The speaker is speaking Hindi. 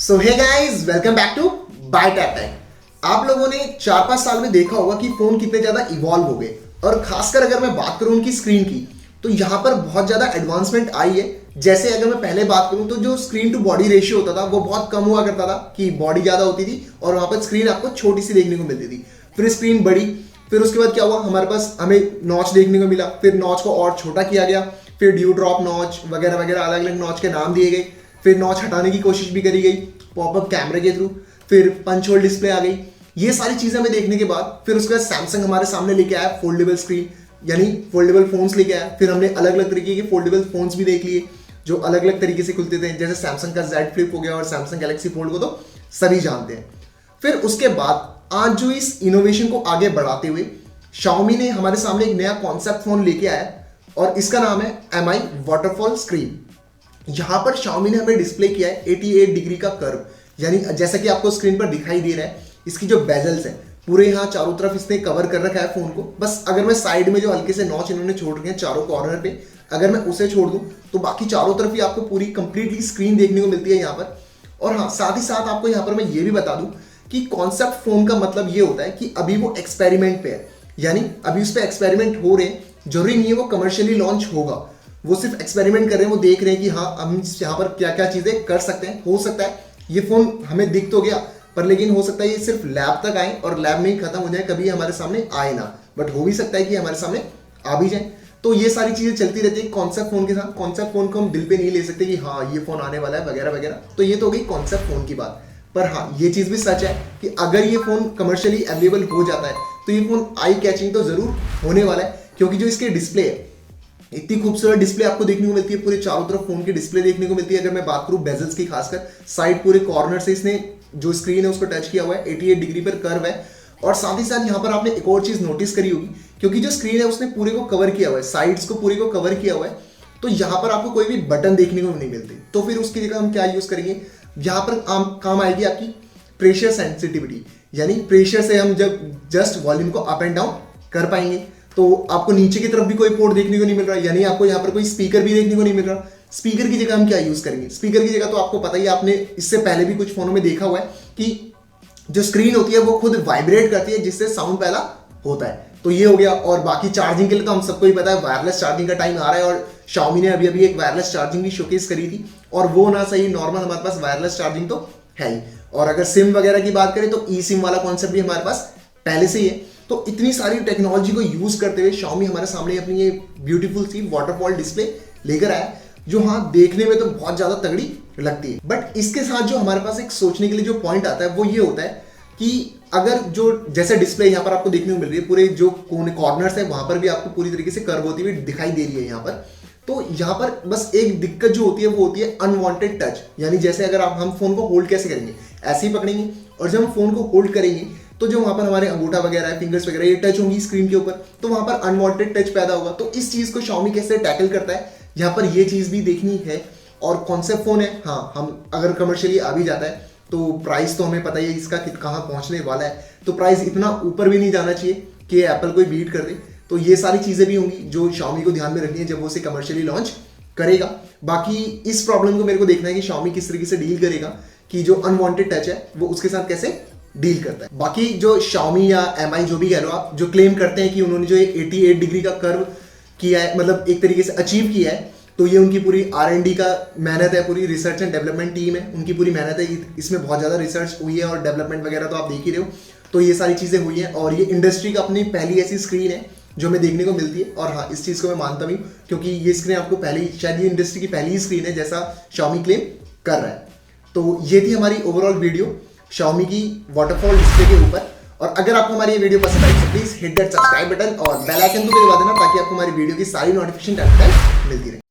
So hey guys, welcome back to by tap tech. आप लोगों ने 4-5 साल में देखा होगा कि फोन कितने ज्यादा इवॉल्व हो गए, और खासकर अगर मैं बात करूं उनकी स्क्रीन की, तो यहाँ पर बहुत ज्यादा एडवांसमेंट आई है। जैसे अगर मैं पहले बात करूं तो जो स्क्रीन टू बॉडी रेशियो होता था वो बहुत कम हुआ करता था, कि बॉडी ज्यादा होती थी और वहां पर स्क्रीन आपको छोटी सी देखने को मिलती थी। फिर स्क्रीन बड़ी, फिर उसके बाद क्या हुआ, हमारे पास हमें नॉच देखने को मिला, फिर नॉच को और छोटा किया गया, फिर ड्यू ड्रॉप नॉच वगैरह वगैरह अलग अलग नॉच के नाम दिए गए। फिर नॉच हटाने की कोशिश भी करी गई पॉपअप कैमरे के थ्रू, फिर पंच होल डिस्प्ले आ गई। ये सारी चीजें हमें देखने के बाद फिर उसके बाद सैमसंग हमारे सामने लेके आया फोल्डेबल स्क्रीन, यानी फोल्डेबल फोन्स लेके आया। फिर हमने अलग अलग तरीके के फोल्डेबल फोन्स भी देख लिए जो अलग अलग तरीके से खुलते थे, जैसे सैमसंग का Z Flip हो गया और सैमसंग गैलेक्सी फोल्ड को तो सभी जानते हैं। फिर उसके बाद आज जो इस इनोवेशन को आगे बढ़ाते हुए Xiaomi ने हमारे सामने एक नया कॉन्सेप्ट फोन लेके आया, और इसका नाम है Mi वाटरफॉल स्क्रीन। यहां पर Xiaomi ने हमें डिस्प्ले किया है 88 डिग्री का कर्व, यानी जैसा कि आपको स्क्रीन पर दिखाई दे रहा है। इसकी जो बेजल्स है पूरे यहाँ चारों तरफ इसने कवर कर रखा है फोन को। बस अगर मैं साइड में जो हल्के से नॉच इन्होंने छोड़ रखे हैं चारों कॉर्नर पे, अगर मैं उसे छोड़ दूं तो बाकी चारों तरफ ही आपको पूरी कंप्लीटली स्क्रीन देखने को मिलती है यहाँ पर। और हाँ, साथ ही साथ आपको यहाँ पर मैं ये भी बता दूं कि कॉन्सेप्ट फोन का मतलब ये होता है कि अभी वो एक्सपेरिमेंट पे है, यानी अभी उस पर एक्सपेरिमेंट हो रहे हैं। जरूरी नहीं है वो कमर्शियली लॉन्च होगा, वो सिर्फ एक्सपेरिमेंट कर रहे हैं। वो देख रहे हैं कि हाँ हम यहाँ पर क्या क्या चीजें कर सकते हैं। हो सकता है ये फोन हमें दिख तो गया पर, लेकिन हो सकता है ये सिर्फ लैब तक आए और लैब में ही खत्म हो जाए, कभी हमारे सामने आए ना। बट हो भी सकता है कि हमारे सामने आ भी जाए। तो ये सारी चीजें चलती रहती है कॉन्सेप्ट फोन के साथ। कॉन्सेप्ट फोन को हम दिल पे नहीं ले सकते कि हाँ ये फोन आने वाला है वगैरह वगैरह। तो ये तो हो गई कॉन्सेप्ट फोन की बात। पर हाँ, ये चीज भी सच है कि अगर ये फोन कमर्शियली अवेलेबल हो जाता है तो ये फोन आई कैचिंग तो जरूर होने वाला है, क्योंकि जो इसके डिस्प्ले है, इतनी खूबसूरत डिस्प्ले आपको देखने को मिलती है। पूरे चारों तरफ फोन की डिस्प्ले देखने को मिलती है। अगर मैं बात करूं बेजल्स की, खासकर साइड पूरे कॉर्नर से इसने जो स्क्रीन है उसको टच किया हुआ है, 88 डिग्री पर कर्व है। और साथ ही साथ यहाँ पर आपने एक और चीज नोटिस करी होगी, क्योंकि जो स्क्रीन है उसने पूरे को कवर किया हुआ है, साइड्स को पूरे को कवर किया हुआ है, तो यहाँ पर आपको कोई भी बटन देखने को नहीं मिलते। तो फिर उसकी जगह हम क्या यूज करेंगे, यहाँ पर काम आएगी आपकी प्रेशर सेंसिटिविटी, यानी प्रेशर से हम जब जस्ट वॉल्यूम को अप एंड डाउन कर पाएंगे। तो आपको नीचे की तरफ भी कोई पोर्ट देखने को नहीं मिल रहा, यानी आपको यहाँ पर कोई स्पीकर भी देखने को नहीं मिल रहा। स्पीकर की जगह हम क्या यूज करेंगे, स्पीकर की जगह तो आपको पता ही, आपने इससे पहले भी कुछ फोनों में देखा हुआ है कि जो स्क्रीन होती है वो खुद वाइब्रेट करती है, जिससे साउंड पहला होता है। तो ये हो गया। और बाकी चार्जिंग के लिए तो हम सबको ही पता है वायरलेस चार्जिंग का टाइम आ रहा है, और Xiaomi ने अभी एक वायरलेस चार्जिंग भी शोकेस करी थी, और वो ना सही नॉर्मल हमारे पास वायरलेस चार्जिंग तो है ही। और अगर सिम वगैरह की बात करें तो ई सिम वाला कॉन्सेप्ट भी हमारे पास पहले से ही है। तो इतनी सारी टेक्नोलॉजी को यूज करते हुए Xiaomi हमारे सामने अपनी ये ब्यूटीफुल सी वाटरफॉल डिस्प्ले लेकर आया, जो हाँ देखने में तो बहुत ज्यादा तगड़ी लगती है। बट इसके साथ जो हमारे पास एक सोचने के लिए जो पॉइंट आता है वो ये होता है कि अगर जो जैसे डिस्प्ले यहाँ पर आपको देखने को मिल रही है, पूरे जो कोने कॉर्नर्स है वहां पर भी आपको पूरी तरीके से कर्व होती हुई दिखाई दे रही है यहाँ पर। तो यहाँ पर बस एक दिक्कत जो होती है वो होती है अनवांटेड टच, यानी जैसे अगर हम फोन को होल्ड कैसे करेंगे, ऐसे ही पकड़ेंगे, और जब हम फोन को होल्ड करेंगे तो जो वहां पर हमारे अंगूठा वगैरह है, फिंगर्स वगैरह ये टच होंगी स्क्रीन के ऊपर, तो वहां पर अनवांटेड टच पैदा होगा। तो इस चीज को Xiaomi कैसे टैकल करता है, यहाँ पर ये चीज भी देखनी है। और कॉन्सेप्ट फोन है, हाँ हम अगर कमर्शियली आ भी जाता है तो प्राइस तो हमें पता ही है इसका कहाँ पहुंचने वाला है। तो प्राइस इतना ऊपर भी नहीं जाना चाहिए कि एप्पल कोई बीट कर दे। तो ये सारी चीजें भी होंगी जो Xiaomi को ध्यान में रखनी है जब वो उसे कमर्शियली लॉन्च करेगा। बाकी इस प्रॉब्लम को मेरे को देखना है कि Xiaomi किस तरीके से डील करेगा, कि जो अनवांटेड टच है वो उसके साथ कैसे डील करता है। बाकी जो Xiaomi या Mi जो भी कह लो आप, जो क्लेम करते हैं कि उन्होंने जो 88 डिग्री का कर्व किया है, मतलब एक तरीके से अचीव किया है, तो ये उनकी पूरी R&D का मेहनत है, पूरी रिसर्च एंड डेवलपमेंट टीम है, उनकी पूरी मेहनत है। इसमें बहुत ज़्यादा रिसर्च हुई है और डेवलपमेंट वगैरह तो आप देख ही रहे हो। तो ये सारी चीज़ें हुई हैं, और ये इंडस्ट्री का अपनी पहली ऐसी स्क्रीन है जो हमें देखने को मिलती है। और हाँ, इस चीज़ को मैं मानता भी, क्योंकि ये स्क्रीन आपको पहली, शायद ये इंडस्ट्री की पहली स्क्रीन है जैसा Xiaomi क्लेम कर रहा है। तो ये थी हमारी ओवरऑल वीडियो Xiaomi की वाटरफॉल डिस्प्ले के ऊपर। और अगर आपको हमारी ये वीडियो पसंद आई तो please hit that subscribe button और बेल आइकन को भी दबा देना, ताकि आपको हमारी वीडियो की सारी नोटिफिकेशन टाइम मिलती रहे।